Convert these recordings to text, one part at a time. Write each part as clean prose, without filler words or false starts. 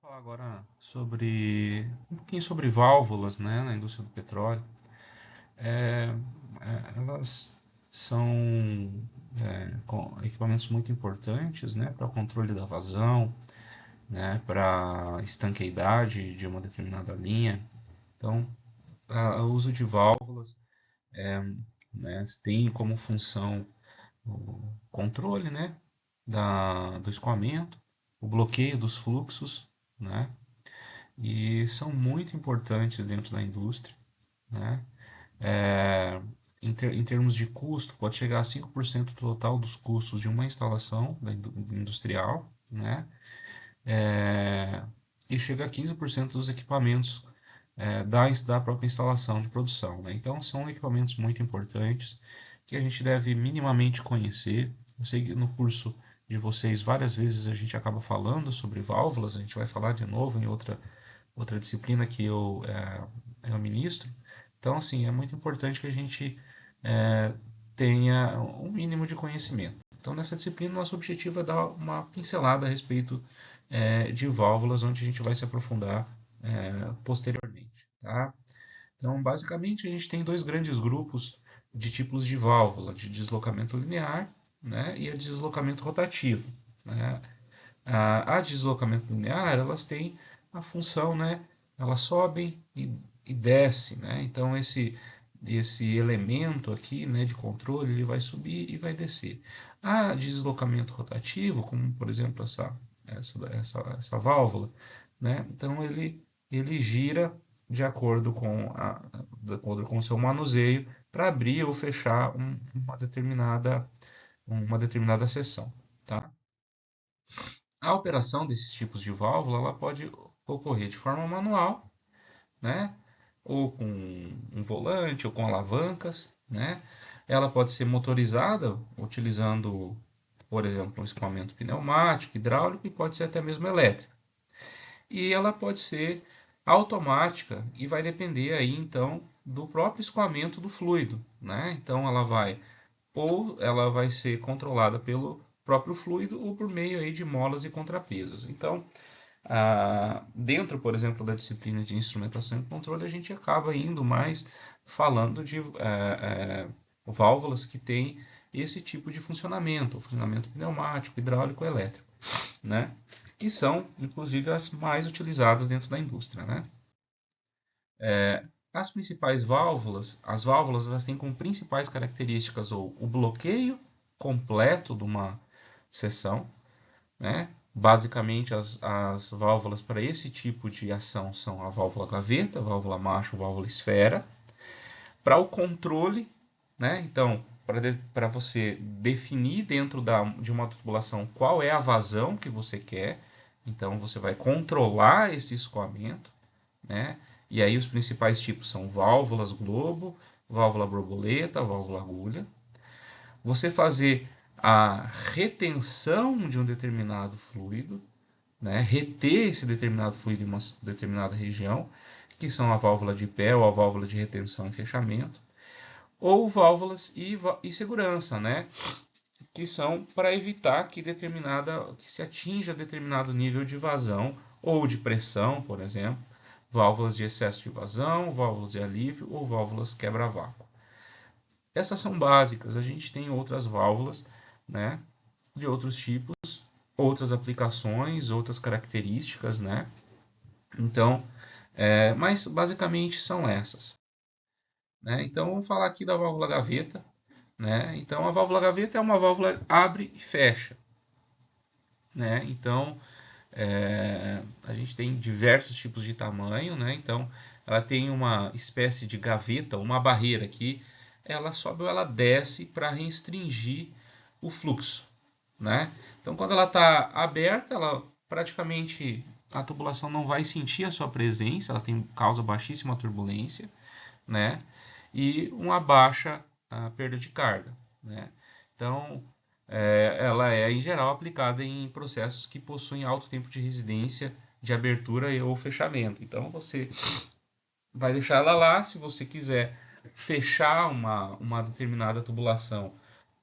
Falar agora sobre um pouquinho sobre válvulas, né, na indústria do petróleo. É, elas são equipamentos muito importantes, né, para o controle da vazão, né, para estanqueidade de uma determinada linha. Então, o uso de válvulas, né, tem como função o controle, né, do escoamento, o bloqueio dos fluxos, né, e são muito importantes dentro da indústria, né? É, em termos de custo, pode chegar a 5% do total dos custos de uma instalação industrial, né? É, e chega a 15% dos equipamentos da própria instalação de produção, né? Então, são equipamentos muito importantes que a gente deve minimamente conhecer. Eu sei que no curso de vocês, várias vezes a gente acaba falando sobre válvulas, a gente vai falar de novo em outra disciplina que eu ministro. Então, assim, é muito importante que a gente tenha um mínimo de conhecimento. Então, nessa disciplina, nosso objetivo é dar uma pincelada a respeito de válvulas, onde a gente vai se aprofundar posteriormente. Tá? Então, basicamente, a gente tem dois grandes grupos de tipos de válvula, de deslocamento linear, né, e a de deslocamento rotativo. Né? A de deslocamento linear, elas têm a função, né? Elas sobem e descem, né? Então esse elemento aqui, né, de controle, ele vai subir e vai descer. A de deslocamento rotativo, como por exemplo essa válvula, né? Então ele gira de acordo com o seu manuseio para abrir ou fechar uma determinada seção, tá? A operação desses tipos de válvula ela pode ocorrer de forma manual, né? Ou com um volante ou com alavancas, né? Ela pode ser motorizada utilizando, por exemplo, um escoamento pneumático, hidráulico e pode ser até mesmo elétrica. E ela pode ser automática e vai depender aí então do próprio escoamento do fluido, né? Então ela vai ser controlada pelo próprio fluido ou por meio aí de molas e contrapesos. Então, dentro, por exemplo, da disciplina de instrumentação e controle, a gente acaba indo mais falando de válvulas que têm esse tipo de funcionamento, o funcionamento pneumático, hidráulico, elétrico, né? Que são, inclusive, as mais utilizadas dentro da indústria, né? As principais válvulas, as válvulas elas têm como principais características o bloqueio completo de uma seção, né? Basicamente, as válvulas para esse tipo de ação são a válvula gaveta, a válvula macho, a válvula esfera. Para o controle, né? Então, para você definir dentro de uma tubulação qual é a vazão que você quer, então você vai controlar esse escoamento, né? E aí os principais tipos são válvulas globo, válvula borboleta, válvula agulha. Você fazer a retenção de um determinado fluido, né? Reter esse determinado fluido em uma determinada região, que são a válvula de pé ou a válvula de retenção e fechamento, ou válvulas e segurança, né? Que são para evitar que se atinja determinado nível de vazão ou de pressão, por exemplo, válvulas de excesso de vazão, válvulas de alívio ou válvulas quebra-vácuo. Essas são básicas. A gente tem outras válvulas, né, de outros tipos, outras aplicações, outras características, né? Então, mas basicamente são essas, né? Então, vamos falar aqui da válvula gaveta, né? Então, a válvula gaveta é uma válvula abre e fecha, né? Então, a gente tem diversos tipos de tamanho, né? Então, ela tem uma espécie de gaveta, uma barreira aqui, ela sobe ou ela desce para restringir o fluxo, né? Então, quando ela está aberta, ela praticamente a tubulação não vai sentir a sua presença, ela causa baixíssima turbulência, né? E uma baixa perda de carga, né? Então, ela é em geral aplicada em processos que possuem alto tempo de residência, de abertura ou fechamento. Então, você vai deixar ela lá, se você quiser fechar uma determinada tubulação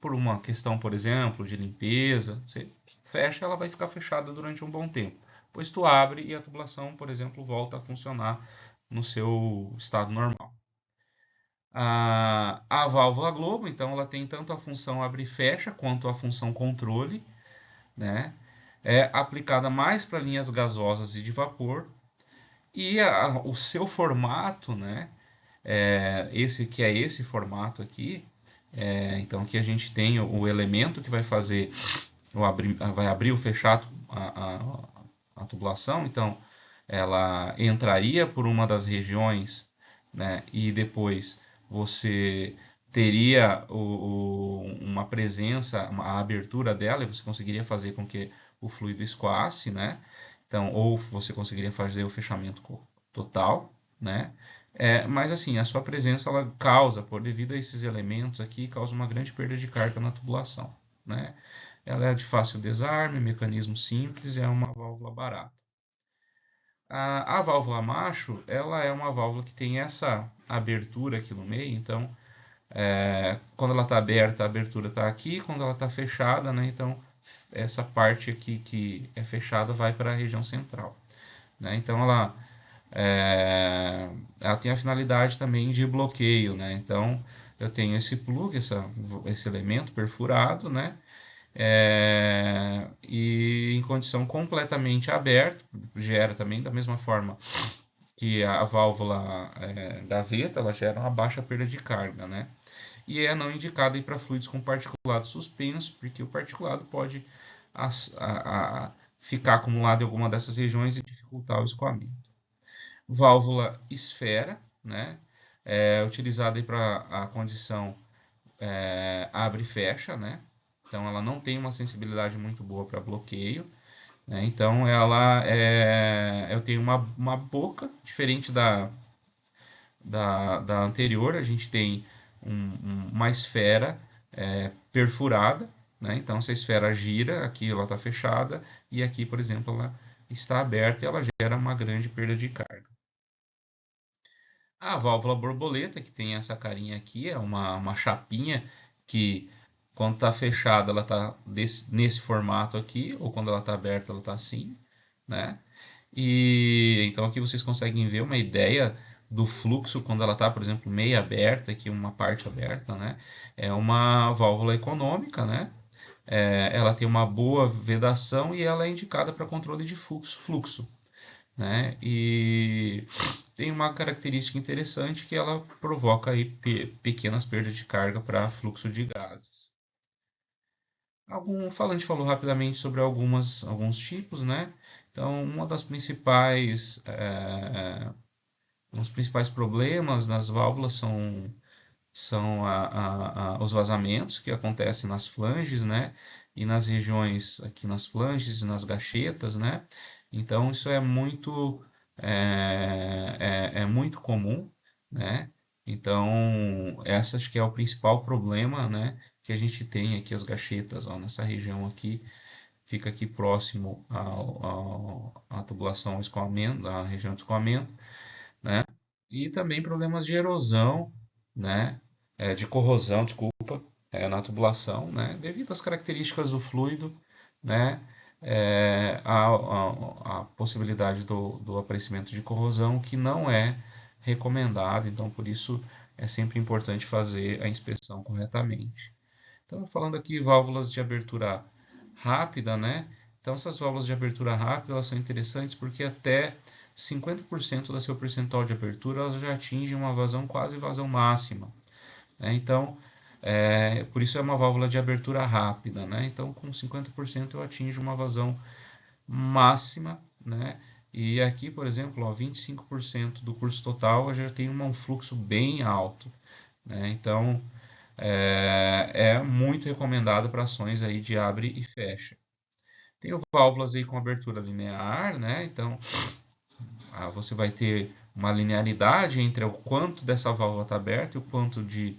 por uma questão, por exemplo, de limpeza, você fecha, ela vai ficar fechada durante um bom tempo. Depois tu abre e a tubulação, por exemplo, volta a funcionar no seu estado normal. A válvula Globo, então, ela tem tanto a função abre e fecha quanto a função controle, né? É aplicada mais para linhas gasosas e de vapor. E o seu formato, né? Esse formato aqui, então aqui a gente tem o elemento que vai fazer vai abrir ou fechar a tubulação, então ela entraria por uma das regiões, né, e depois você teria uma presença, a abertura dela, e você conseguiria fazer com que o fluido escoasse, né? Então, ou você conseguiria fazer o fechamento total, né? Mas assim, a sua presença ela causa, por devido a esses elementos aqui, causa uma grande perda de carga na tubulação, né? Ela é de fácil desarme, mecanismo simples, é uma válvula barata. A válvula macho, ela é uma válvula que tem essa abertura aqui no meio, então quando ela está aberta, a abertura está aqui, quando ela está fechada, né, então essa parte aqui que é fechada vai para a região central, né, então ela tem a finalidade também de bloqueio, né, então eu tenho esse plug, esse elemento perfurado, né, e em condição completamente aberta, gera também da mesma forma que a válvula gaveta, ela gera uma baixa perda de carga, né? E é não indicada para fluidos com particulado suspenso, porque o particulado pode ficar acumulado em alguma dessas regiões e dificultar o escoamento. Válvula esfera, né? Utilizada para a condição abre e fecha, né? Então ela não tem uma sensibilidade muito boa para bloqueio, né? Então eu tenho uma boca diferente da anterior. A gente tem uma esfera perfurada, né? Então essa esfera gira, aqui ela está fechada e aqui, por exemplo, ela está aberta e ela gera uma grande perda de carga. A válvula borboleta, que tem essa carinha aqui, é uma chapinha que quando está fechada ela está nesse formato aqui, ou quando ela está aberta ela está assim, né? E então aqui vocês conseguem ver uma ideia do fluxo quando ela está, por exemplo, meia aberta, aqui uma parte aberta, né? É uma válvula econômica, né? Ela tem uma boa vedação e ela é indicada para controle de fluxo, né? E tem uma característica interessante que ela provoca aí pequenas perdas de carga para fluxo de gases. Falante falou rapidamente sobre alguns tipos, né? Então, os principais problemas nas válvulas são os vazamentos que acontecem nas flanges, né? E nas regiões aqui nas flanges e nas gachetas, né? Então isso é muito comum, né? Então essa acho que é o principal problema, né? Que a gente tem aqui as gachetas, ó, nessa região aqui, fica aqui próximo à tubulação ao escoamento, à região de escoamento, né? E também problemas de erosão, né? De corrosão, desculpa, na tubulação, né? Devido às características do fluido, né? A possibilidade do aparecimento de corrosão que não é recomendado, então por isso é sempre importante fazer a inspeção corretamente. Então, falando aqui válvulas de abertura rápida, né? Então, essas válvulas de abertura rápida elas são interessantes porque até 50% da seu percentual de abertura elas já atingem uma vazão quase vazão máxima, né? Então, por isso é uma válvula de abertura rápida, né? Então, com 50% eu atinjo uma vazão máxima, né? E aqui, por exemplo, ó, 25% do curso total eu já tenho um fluxo bem alto, né? Então, é muito recomendado para ações aí de abre e fecha. Tenho válvulas aí com abertura linear, né? Então você vai ter uma linearidade entre o quanto dessa válvula está aberta e o quanto de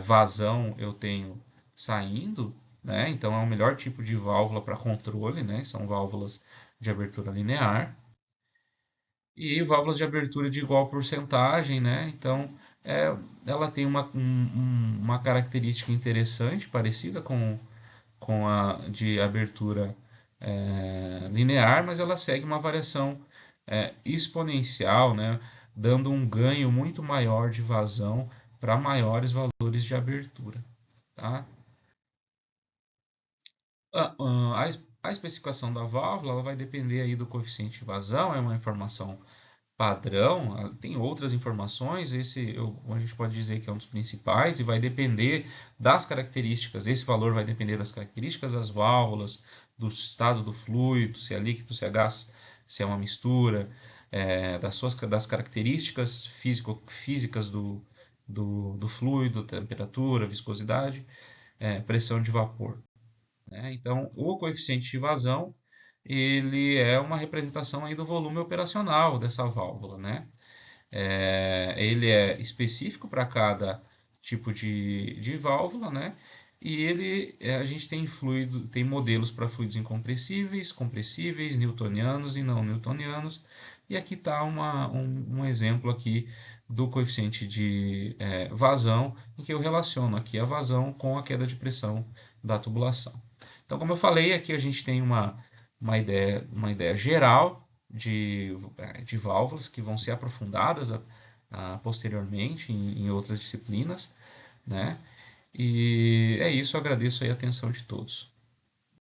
vazão eu tenho saindo, né? Então é o melhor tipo de válvula para controle, né? São válvulas de abertura linear. E válvulas de abertura de igual porcentagem, né? Então ela tem uma característica interessante, parecida com a de abertura linear, mas ela segue uma variação exponencial, né, dando um ganho muito maior de vazão para maiores valores de abertura. Tá? A especificação da válvula ela vai depender aí do coeficiente de vazão, é uma informação padrão, tem outras informações, a gente pode dizer que é um dos principais e vai depender das características, esse valor vai depender das características das válvulas, do estado do fluido, se é líquido, se é gás, se é uma mistura, das características físicas do fluido, temperatura, viscosidade, pressão de vapor. Né? Então, o coeficiente de vazão ele é uma representação aí do volume operacional dessa válvula, né? Ele é específico para cada tipo de válvula, né? E a gente tem modelos para fluidos incompressíveis, compressíveis, newtonianos e não newtonianos. E aqui está um exemplo aqui do coeficiente de vazão, em que eu relaciono aqui a vazão com a queda de pressão da tubulação. Então, como eu falei, aqui a gente tem uma ideia geral de válvulas que vão ser aprofundadas posteriormente em outras disciplinas, né? E é isso, eu agradeço aí a atenção de todos.